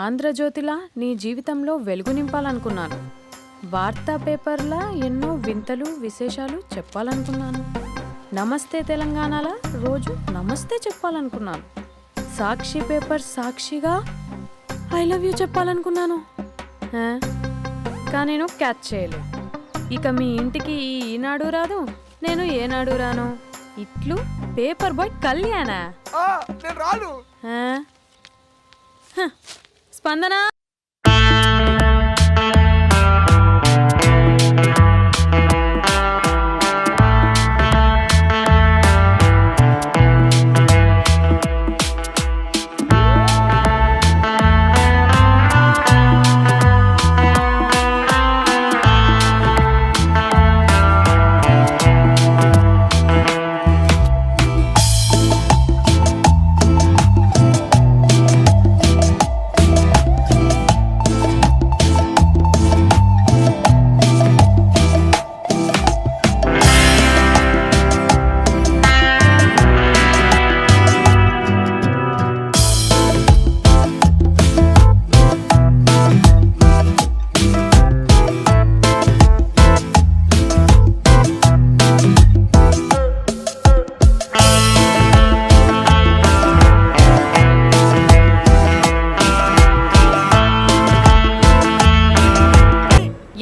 ఆంధ్రజ్యోతిలా నీ జీవితంలో వెలుగు నింపాలనుకున్నాను. వార్తా పేపర్లా ఎన్నో వింతలు విశేషాలు చెప్పాలనుకున్నాను. నమస్తే తెలంగాణలా రోజు నమస్తే చెప్పాలనుకున్నాను. సాక్షి పేపర్ సాక్షిగా ఐ లవ్ యూ చెప్పాలనుకున్నాను. కానీ నేను క్యాచ్ చేయలేదు. ఇక మీ ఇంటికి ఈనాడు రాదు, నేను ఏనాడు రాను. ఇట్లు పేపర్ బాయ్ కళ్యాణా? స్పందన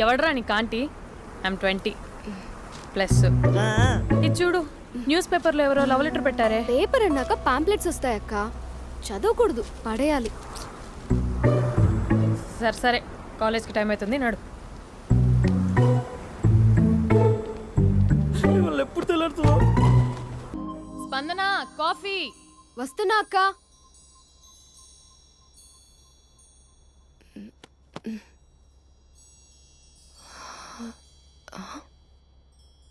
ఎవడరా నీ కాంటీ? ఐమ్ 20+. ఇది చూడు, న్యూస్ పేపర్లో ఎవరో లవ్ లెటర్ పెట్టారే. పేపర్ అన్నాక పాంప్లెట్స్ వస్తాయక్క, చదవకూడదు, పడేయాలి. సరే సరే, కాలేజ్కి టైం అవుతుంది, నడు. ఎప్పుడు తెల్లారుతుందో. స్పందన, కాఫీ. వస్తున్నా అక్క.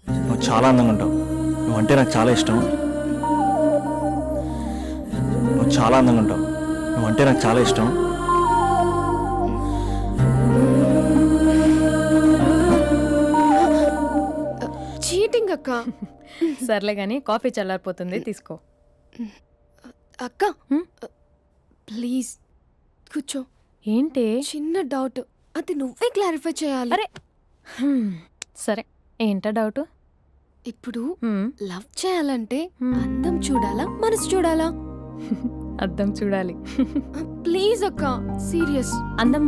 నువ్వు చాలా అందంగా ఉంటావు. నువ్వంటే నాకు చాలా ఇష్టం. నువ్వు చాలా అందంగా ఉంటావు. నువ్వంటే నాకు చాలా ఇష్టం. చీటింగ్ అక్క. సర్లే గాని కాఫీ చల్లారిపోతుంది, తీసుకో. అక్క ప్లీజ్ కూర్చో. ఏంటి? చిన్న డౌట్, అది నువ్వే క్లారిఫై చేయాలి. అరే సరే, ఏంటా డౌట్? ఇప్పుడు లవ్ చేయాలంటే అందం చూడాలా, మనసు చూడాలా? అద్దం చూడాలి. ప్లీజ్ అక్క, సీరియస్. అందం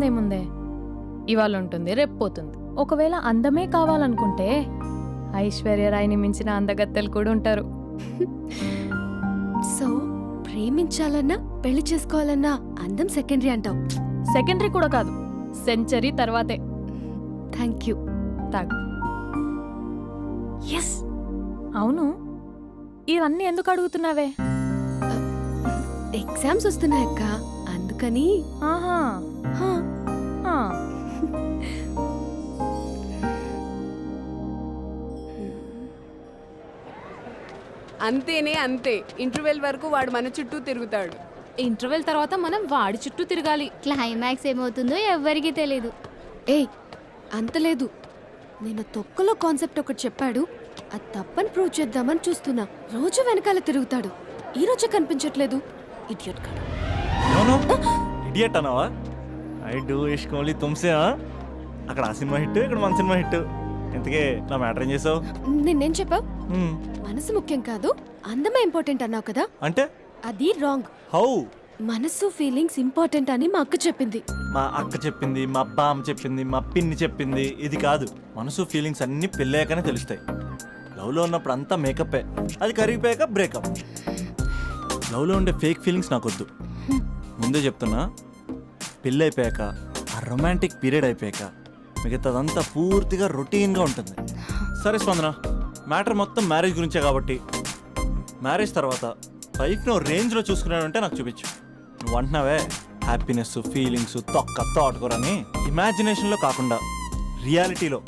ఇవాళ ఉంటుంది, రేపు పోతుంది. ఒకవేళ అందమే కావాలనుకుంటే ఐశ్వర్యరాయ్ని మించిన అందగత్తెలు కూడా ఉంటారు. సో ప్రేమించాలన్నా పెళ్లి చేసుకోవాలన్నా అందం సెకండరీ అంటావు? సెకండరీ కూడా కాదు, సెంచరీ తర్వాతే. Thank you. తాగు. ఎస్. అవును, ఇవన్నీ ఎందుకు అడుగుతున్నావే? ఎగ్జామ్స్ వస్తున్నాయక్క, అందుకని. ఆహా. అంతేనే అంతే. ఇంటర్వెల్ వరకు వాడు మన చుట్టూ తిరుగుతాడు. ఇంటర్వెల్ తర్వాత మనం వాడి చుట్టూ తిరగాలి. క్లైమాక్స్ ఏమవుతుందో ఎవ్వరికీ తెలీదు. ఏయ్ అంత లేదు, నేను తొక్కలో కాన్సెప్ట్ ఒకటి చెప్పాడు, అది తప్పని ప్రూవ్ చేద్దామని చూస్తున్నా. రోజు వెనకాల తిరుగుతాడు, ఈ రోజే కనిపించట్లేదు. ఇడియట్ కాడు. ఇడియట్ అన్నావా? ఐ డూ ఇష్క్ ఓన్లీ తుమ్సే. అక్కడ ఆ సినిమా హిట్, ఇక్కడ మన సినిమా హిట్. ఇంతకే నా మ్యాటర్ ఏం చేసావు? నిన్నేం చెప్పావు? మనసు ముఖ్యం కాదు, అందమే ఇంపార్టెంట్ అన్నావు కదా. అంటే అది రాంగ్. హౌ? మనసు ఫీలింగ్స్ ఇంపార్టెంట్ అని మా అక్క చెప్పింది. మా అక్క చెప్పింది, మా బామ్మ చెప్పింది, మా పిన్ని చెప్పింది. ఇది కాదు, మనసు ఫీలింగ్స్ అన్ని పెళ్ళాకనే తెలుస్తాయి. లవ్లో ఉన్నప్పుడు అంతా మేకప్పే, అది కరిగిపోయాక బ్రేకప్. లవ్లో ఉండే ఫేక్ ఫీలింగ్స్ నాకొద్దు. ముందే చెప్తున్నా, పెళ్ళి అయిపోయాక, ఆ రొమాంటిక్ పీరియడ్ అయిపోయాక మిగతాదంతా పూర్తిగా రొటీన్గా ఉంటుంది. సరే స్పందన, మ్యాటర్ మొత్తం మ్యారేజ్ గురించే కాబట్టి మ్యారేజ్ తర్వాత లైఫ్ను రేంజ్లో చూసుకున్నాడంటే నాకు చూపించు. నువ్వు అంటున్నావే హ్యాపీనెస్, ఫీలింగ్స్, తోటకూరని ఇమాజినేషన్లో కాకుండా రియాలిటీలో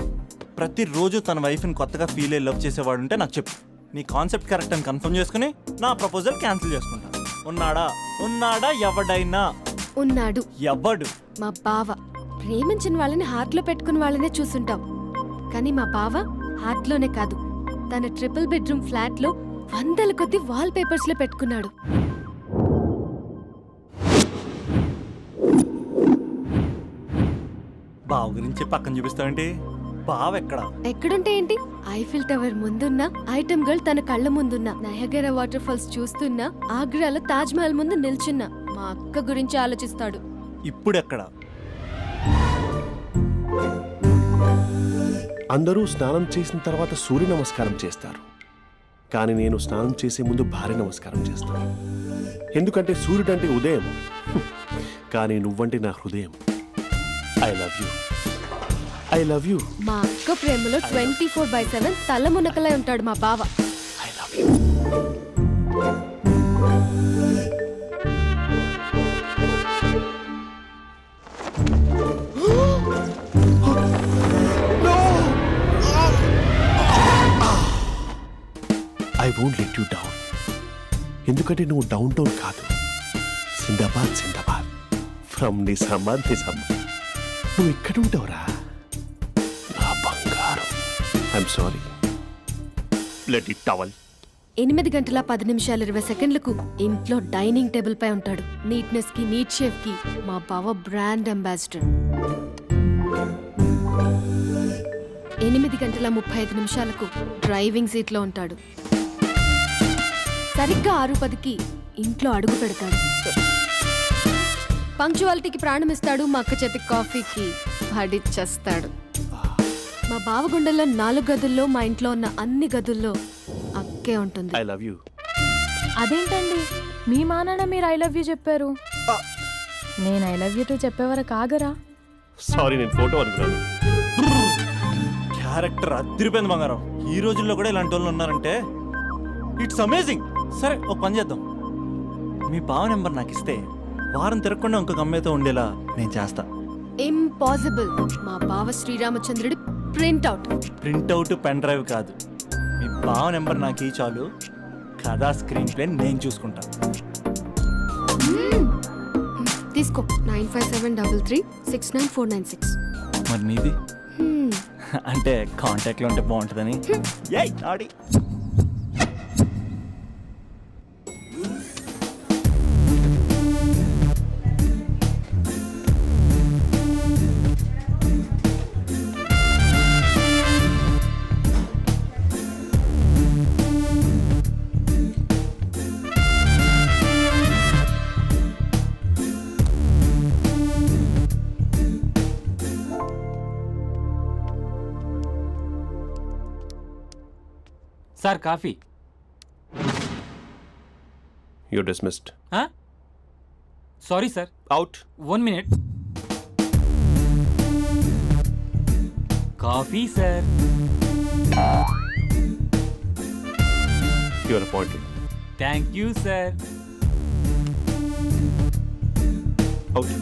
ప్రతిరోజు తన వైఫ్ని కొత్తగా ఫీల్ అయ్యి లవ్ చేసేవాడు ఉంటే నాకు చెప్పు. నీ కాన్సెప్ట్ కరెక్ట్ అని కన్ఫర్మ్ చేసుకుని నా ప్రపోజల్ క్యాన్సిల్ చేసుకుంటా. ఉన్నాడా ఎవడైనా? ఉన్నాడు. ఎవడు? మా బావ. ప్రేమించిన వాళ్ళని హార్ట్లో పెట్టుకున్న వాళ్ళనే చూసుంటాం, కానీ మా బావ హార్ట్లోనే కాదు, తన ట్రిపుల్ బెడ్రూమ్ ఫ్లాట్లో వందల కొద్ది వాల్ పేపర్స్ లో పెట్టుకున్నాడు. బావ గురించి పక్కన చూపిస్తావేంటి? బావ ఎక్కడ? ఎక్కడుంటే ఏంటి? ఐఫిల్ టవర్ ముందున్న ఐటమ్ గర్ల్ తన కళ్ళ ముందున్న నయగరా వాటర్ ఫాల్స్ చూస్తున్నా ఆగ్రాలో తాజ్ మహల్ ముందు నిల్చున్నా మా అక్క గురించి ఆలోచిస్తాడు. ఇప్పుడు ఎక్కడ? అందరూ స్నానం చేసిన తర్వాత సూర్య నమస్కారం చేస్తారు, కానీ నేను స్నానం చేసే ముందు భార్య నమస్కారం చేస్తాను. ఎందుకంటే సూర్యుడు అంటే ఉదయం, కానీ నువ్వంటే నా హృదయం. I love you, I love you, మా అక్క ప్రేమలో 24/7 తల మునకలై ఉంటాడు మా బావ. I love you. I won't let you down. ఎందుకంటే నువ్వు డౌన్ టౌన్ కాదు, జిందాబాద్ జిందాబాద్ ఫ్రమ్ నిజామాబాద్ నిజామాబాద్. నువ్వు ఇక్కడ ఉంటావురా నా బంగారం. I'm sorry, let it towel. 8 గంటల 10 నిమిషాలు 20 సెకండ్లకు ఇంట్లో డైనింగ్ టేబుల్ పై ఉంటాడు. నీట్నెస్ కి నీట్ షేఫ్ కి మా బావ బ్రాండ్ అంబాసిడర్. 8 గంటల 35 నిమిషాలకు డ్రైవింగ్ సీట్ లో ఉంటాడు. సరిగ్గా 6:10కి ఇంట్లో అడుగు పెడతాడు. పంక్చువాలిటీకి ప్రాణం ఇస్తాడు. మా అక్క చేతి కాఫీకి పడిచ్చేస్తాడు. మా బావ గుండెల్లో 4 గదుల్లో మా ఇంట్లో ఉన్న అన్ని గదుల్లో అక్కే ఉంటుంది. I love you. అదేంటండి మీ మానాన్న మీరు ఐ లవ్ యూ చెప్పారు, నేను ఐ లవ్ యూ టు చెప్పేవరకు ఆగరా? సారీ, నేను ఫోటో అనుకున్నాను. క్యారెక్టర్ అదిరిపోయింది బంగారం. ఈ రోజుల్లో కూడా ఇలాంటి వాళ్ళు ఉన్నారంటే ఇట్స్ అమేజింగ్. సరే ఒక పని చేద్దాం, మీ బావ నెంబర్ నాకు ఇస్తే వారం తిరగకుండా ఇంకొక అమ్మాయితో ఉండేలా నేను చేస్తా. ఇంపాసిబుల్. మా బావ శ్రీరామచంద్రుడి ప్రింట్అవుట్. ప్రింట్అవుట్ పెన్ డ్రైవ్ కాదు, మీ బావ నెంబర్ నాకు ఈ చాలు. కథా స్క్రీన్ ప్లే నేను చూసుకుంటా. తీసుకో. 9573369496. మరి నీది? అంటే కాంటాక్ట్లో ఉంటే బాగుంటుందని. ఏయ్ ఆడి sir coffee. You dismissed. Sorry sir, out. 1 minute. Coffee sir. You are appointed. Thank you sir. Out.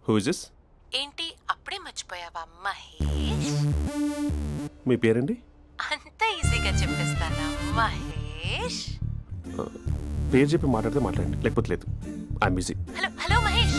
Who is this? ఏంటి అప్పుడే మర్చిపోయావా మహేష్? మీ పేరండి? అంత ఈజీగా చెప్పేస్తానా మహేష్? పేరు చెప్పి మాట్లాడితే మాట్లాడండి, లేకపోతే లేదు. I'm busy. Hello hello Mahesh.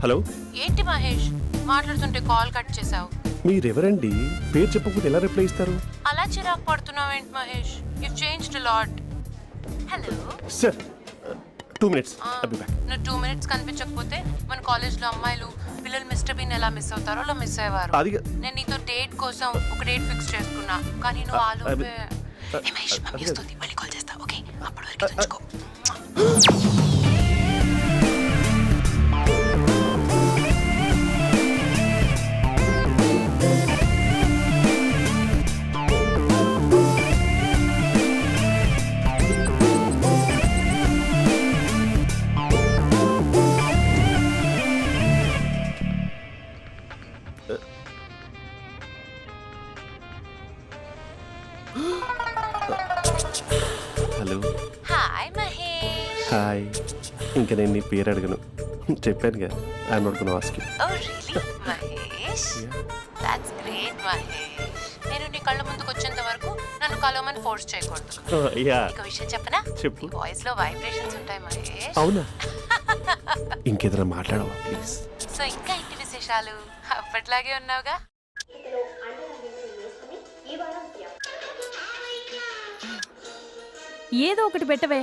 Hello. ఏంటి మహేష్ మాట్లాడుతుంటే కాల్ కట్ చేసావు? మీరెవరండి? పేరు చెప్పకపోతే ఎలా రిప్లై ఇస్తారు? అలా చిరాకు పడుతున్నావు ఏంటి Mahesh? You changed a lot. Hello sir 2 minutes. I'll be back. నువ్వు 2 minutes కనిపించకపోతే మన కాలేజ్లో అమ్మాయిలు పిల్లలు మిస్టర్ బీన్ ఎలా మిస్ అవుతారో అలా మిస్ అయ్యేవారు. అది నేను నీతో డేట్ కోసం ఒక డేట్ ఫిక్స్ చేసుకున్నా, కానీ నువ్వు ఆలోపే. మహేష్ మమ్మీ వస్తుంది, మళ్ళీ కాల్ చేస్తా. ఓకే, అప్పటి వరకు ఉంచుకో. హలో. హాయ్ మహేష్. హాయ్. ఇంకా నేను నీ పేరు అడగను, చెప్పాను కదా I'm not gonna ask you. Oh really Mahesh, that's great Mahesh. నేను నీ కళ్ళ ముందుకు వచ్చేంత వరకు నన్ను కలవమని ఫోర్స్ చేయకూడదు. యా ఒక విషయం చెప్పనా? చెప్పు. నీ వాయిస్ లో వైబ్రేషన్స్ ఉంటాయి మహేష్. అవునా? ఇంకేదైనా మాట్లాడవా ప్లీజ్? సో ఇంకా ఇంటి విశేషాలు అప్పట్లాగే ఉన్నావుగా? ఏదో ఒకటి పెట్టవే.